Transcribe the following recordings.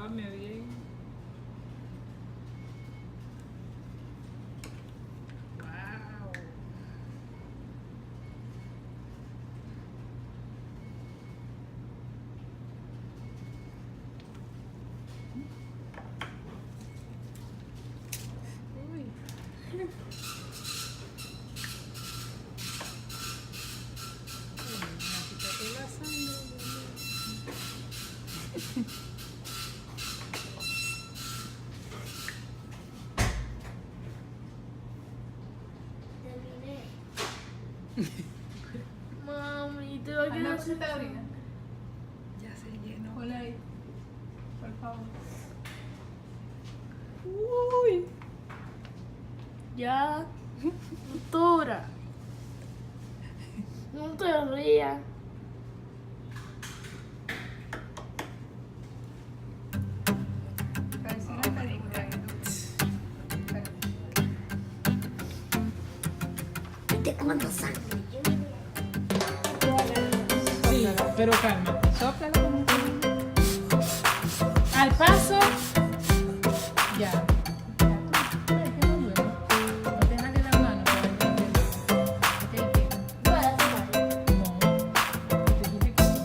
Come bien. Wow. Uy. Quítate la sangre. Mami, te va a Ana, quedar ¿cómo está la orina? Ya se llenó. Hola ahí. Por favor. Uy. Ya. Dura. No te rías. Parece una película. ¿De cuánto sangre? Sí, pero calma. Sóplalo como un al paso. Ya. Ay, qué bueno. No te jale la mano. Ok, No, ya se vale. no. Te dije que no.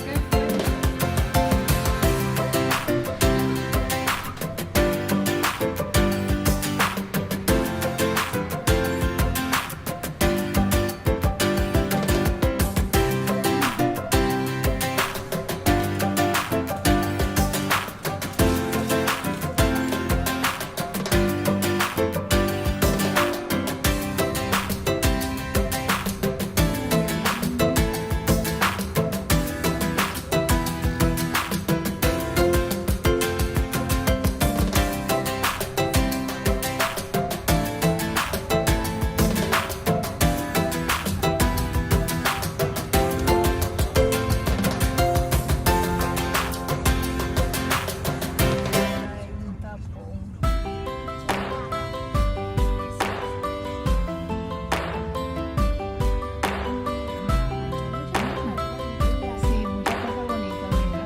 ¿Qué fue? Hay un tapón. Sí, mucha cosa bonita, mira.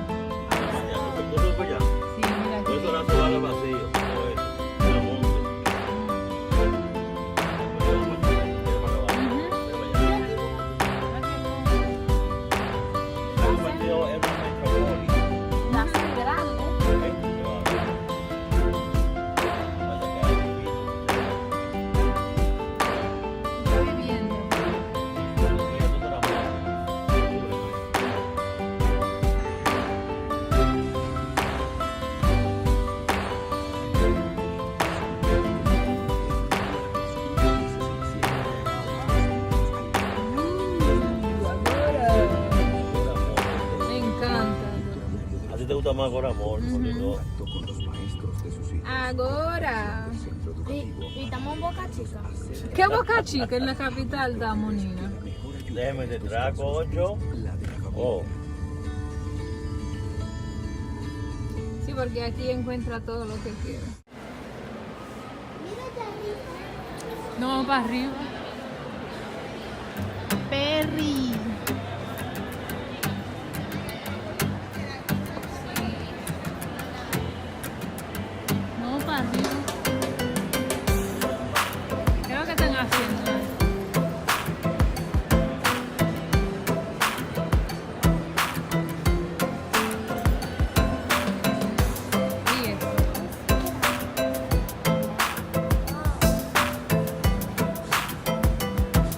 Sí, mira aquí. La sangre grande. Estoy viendo. Me encanta. ¿A ti te gusta más Agora Amor? Porque no. Ahora. Y estamos en Boca Chica. ¿Qué Boca Chica en la capital estamos, Nina? Déjeme de traco 8. Oh, Sí, porque aquí encuentra todo lo que quiere. No vamos para arriba. Perry. Vamos para arriba. ¿Qué es lo que están haciendo? Y esto.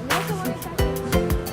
Mira qué bonita.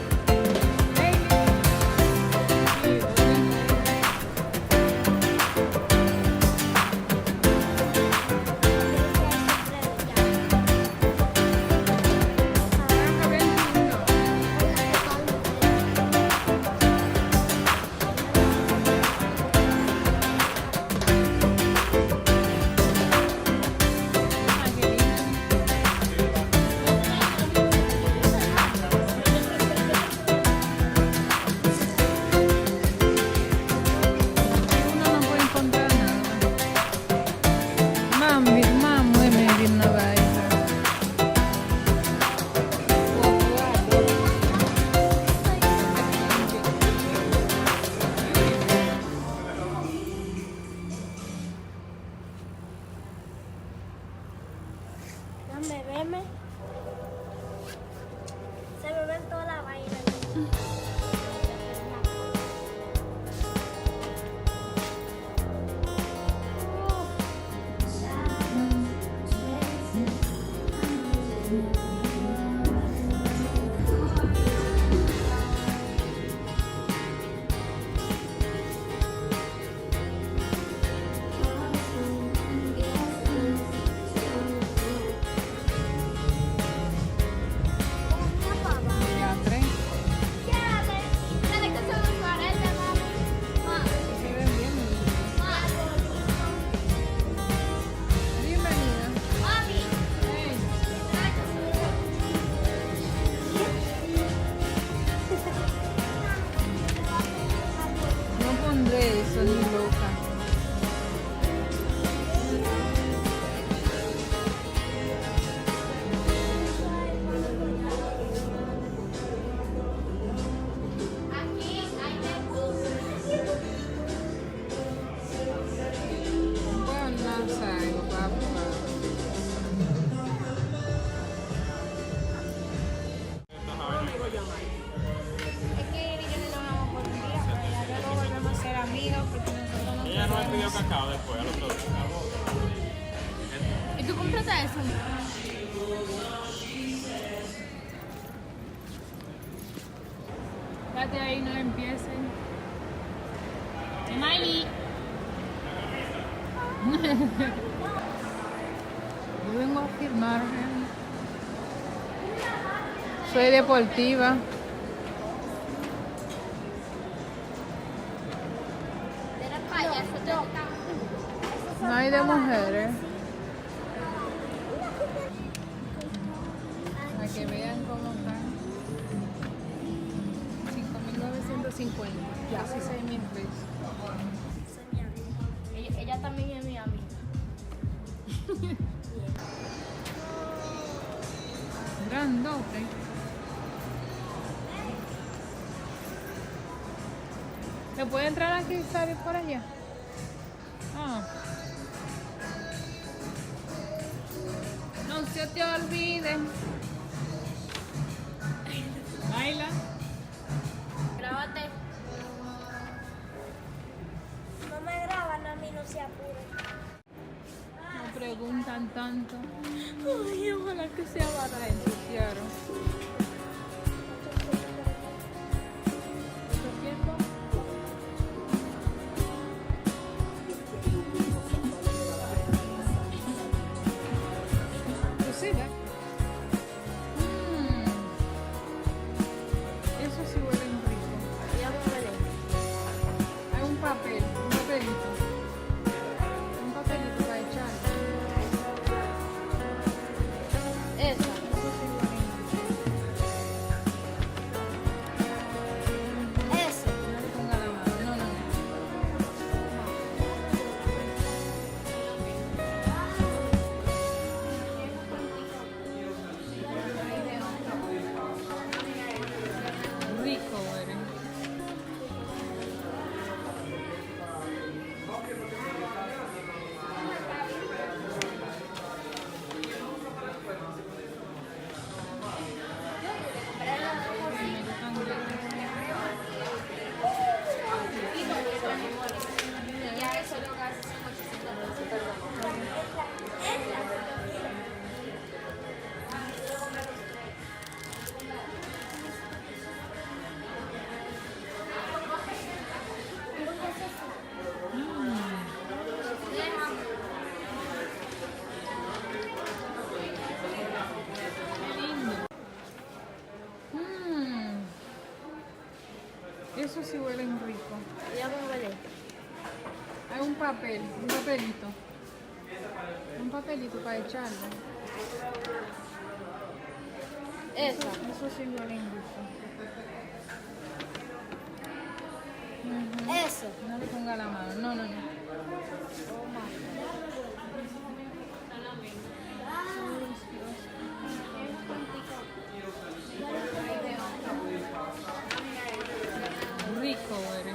eso, ni loca. Buona sai, papà. Es que él y yo no nos vamos por un día, pero ya luego volvemos a ser amigos porque nosotros no Ella no me pidió podemos. cacao después, al otro día. ¿Y tú compraste eso? Espérate ahí, no empiecen. Miley. Yo vengo a firmar. Soy deportiva. Era payaso, yo. No hay de mujeres. Para que vean cómo están. 5.950. Casi 6.000 pesos. Ella también es mi amiga. Grandote. ¿Se puede entrar aquí y salir por allá? Ah. No se te olvide. Baila. Grábate. No me graban, a mí no se apure. No preguntan tanto. Ay, ojalá que sea barata. Ensuciaron. ¿Mucho tiempo? Pues sí, ¿verdad? Eso sí huele rico. Ya me huele. Hay un papelito. Un papelito para echar. Esa. Eso sí huele rico. Ese. No le ponga la mano. No, no, no. Rico, huele. Ya eso lo casi son 800 pesos, perdón. Qué lindo. Eso sí huele rico. Ya me huele. Hay un papelito. Un papelito para echarlo. Esa. Eso sí huele rico. Eso. No le ponga la mano. No, no, no. Rico, huele.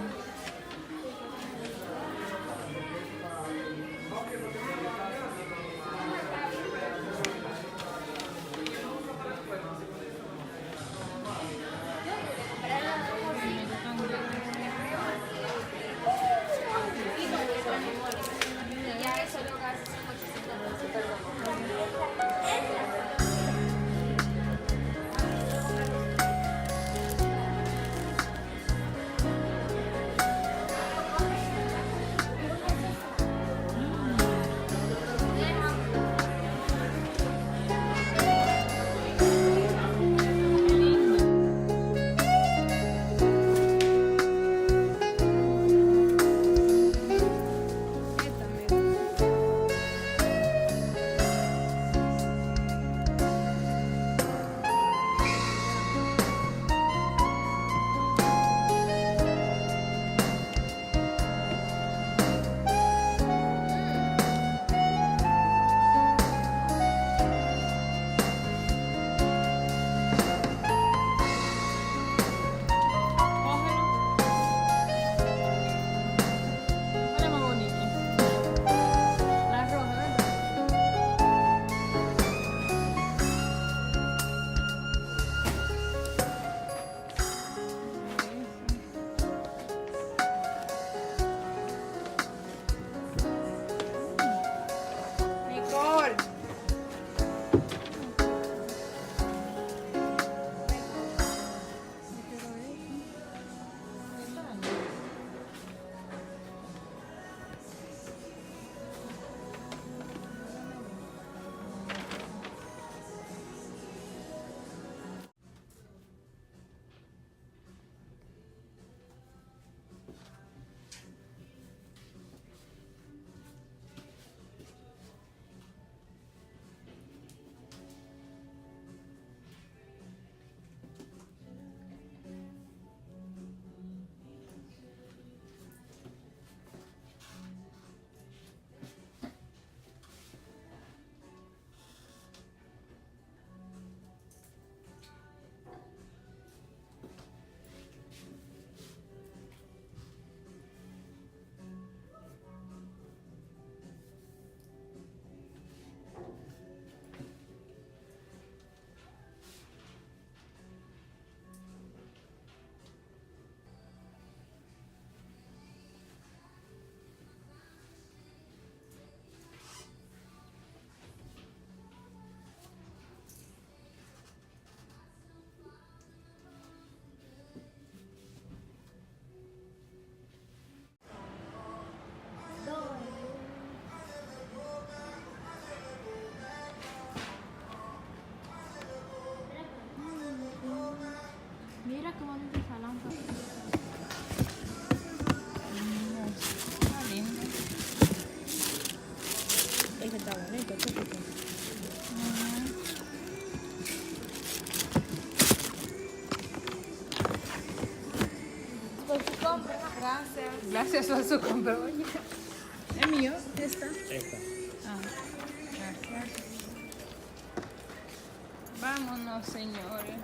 Ya eso lo casi son 800 pesos, perdón. Gracias a su compro. ¿Es mío? ¿Esta? Esta. Ah, gracias. Vámonos, señores.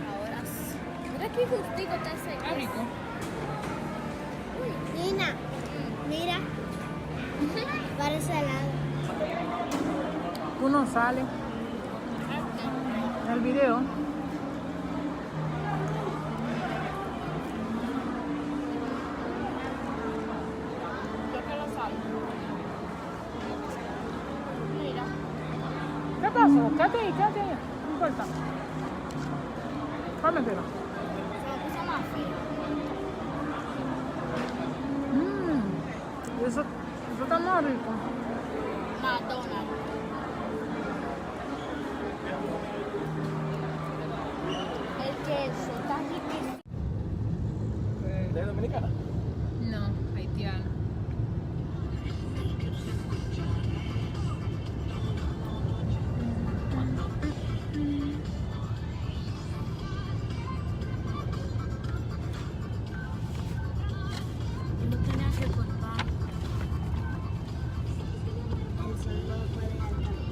Ahora sí. Mira qué gustico está ese. Está rico. Nina, mira. Parece helado. Tú no sales en el video. Yo que lo salgo. Mira. ¿Qué pasó? Quédate ahí. No importa. Cómetelo. Se lo puso más fino. Eso está más rico. McDonald's. El queso está riquísimo. ¿De dominicana? No, haitiano. No tenía que cortar. El sol no puede alcanzar.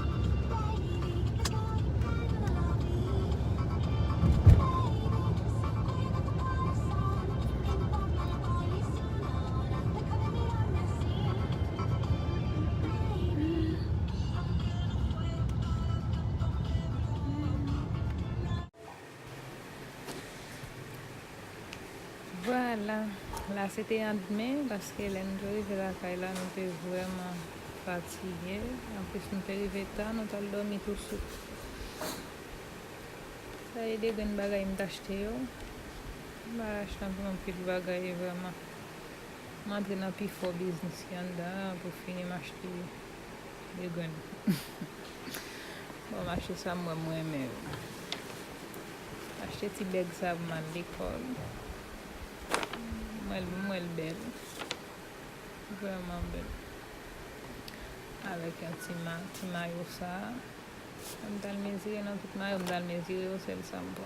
Voilà, là c'était en mai parce que l'enjoy de la Kaila nous était vraiment fatigué. En plus, nous étions arrivés tard, nous avons dormi tout de suite. Ça a aidé à bagaille m'acheter. Je vais acheter un peu de bagaille vraiment. Je vais entrer dans plus fort business pour finir m'acheter des graines. Bon, m'acheter ça moi-même. Acheter des bagues ça pour l'école. Moi, belle. Vraiment belle. Avec un petit maillot ça. Dans le mesure, non, tout maillot dans le mesure, c'est le sambo.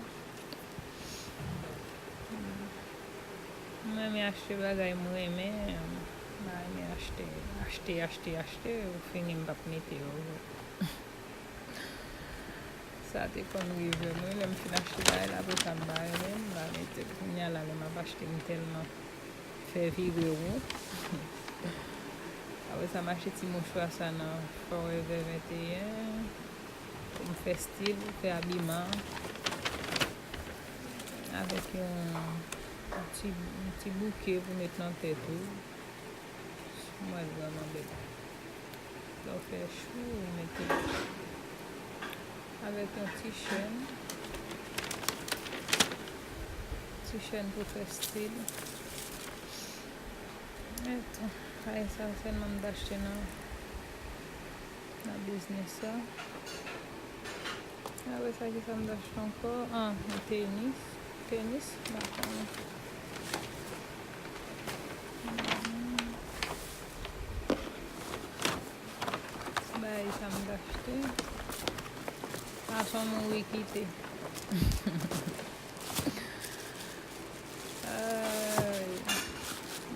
Moi, j'ai acheté des bagages, mais j'ai acheté, au final, je ne vais pas mettre. Ça, c'est comme je veux. Moi, je me acheté là pour ça, je vais acheter tellement fait vivre. Après ça, j'ai acheté mon choix ça dans Forever 21 pour me faire style, faire habillement avec un petit bouquet pour mettre dans la tête. Moi, je vraiment belle. Donc, faire chaud, mettre avec un petit chaîne pour faire style. Et ça, c'est le même d'acheter dans le business. Après ça, ça me d'acheter encore un tennis. Ça me d'acheter. Ah, ça m'a quitté.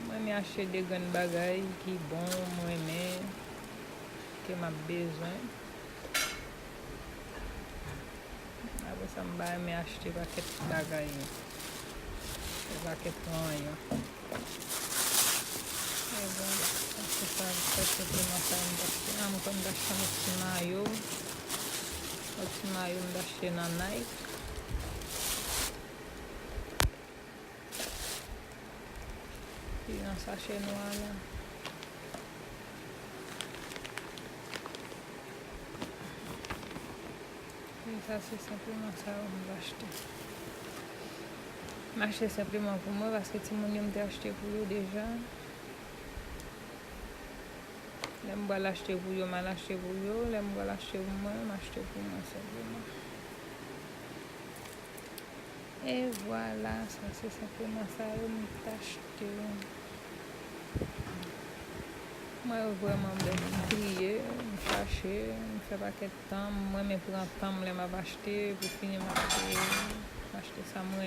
Moi, j'ai acheté des grandes bagailles qui sont bons, moi, mais que j'ai besoin. Après ça, j'ai acheté des paquets de bagailles. Des paquets de moyens. Et voilà, c'est simplement ça. Je vais acheter un petit maillot. Un petit maillot, je vais acheter dans Nike. Puis un sachet noir là. Et ça, c'est simplement ça que je vais acheter. Je vais acheter simplement pour moi parce que si mon homme t'a acheté pour eux déjà. Je vais l'acheter pour eux, je vais l'acheter pour eux. Je vais l'acheter pour moi, je vais l'acheter pour moi simplement. Et voilà, ça c'est simplement ça que je acheté. Moi, vraiment bien crier, me chercher, me faire paquet de temps. Moi, je prends le temps, je vais acheter pour finir m'acheter ça moi.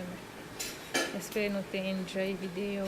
J'espère que vous avez enjoy la vidéo.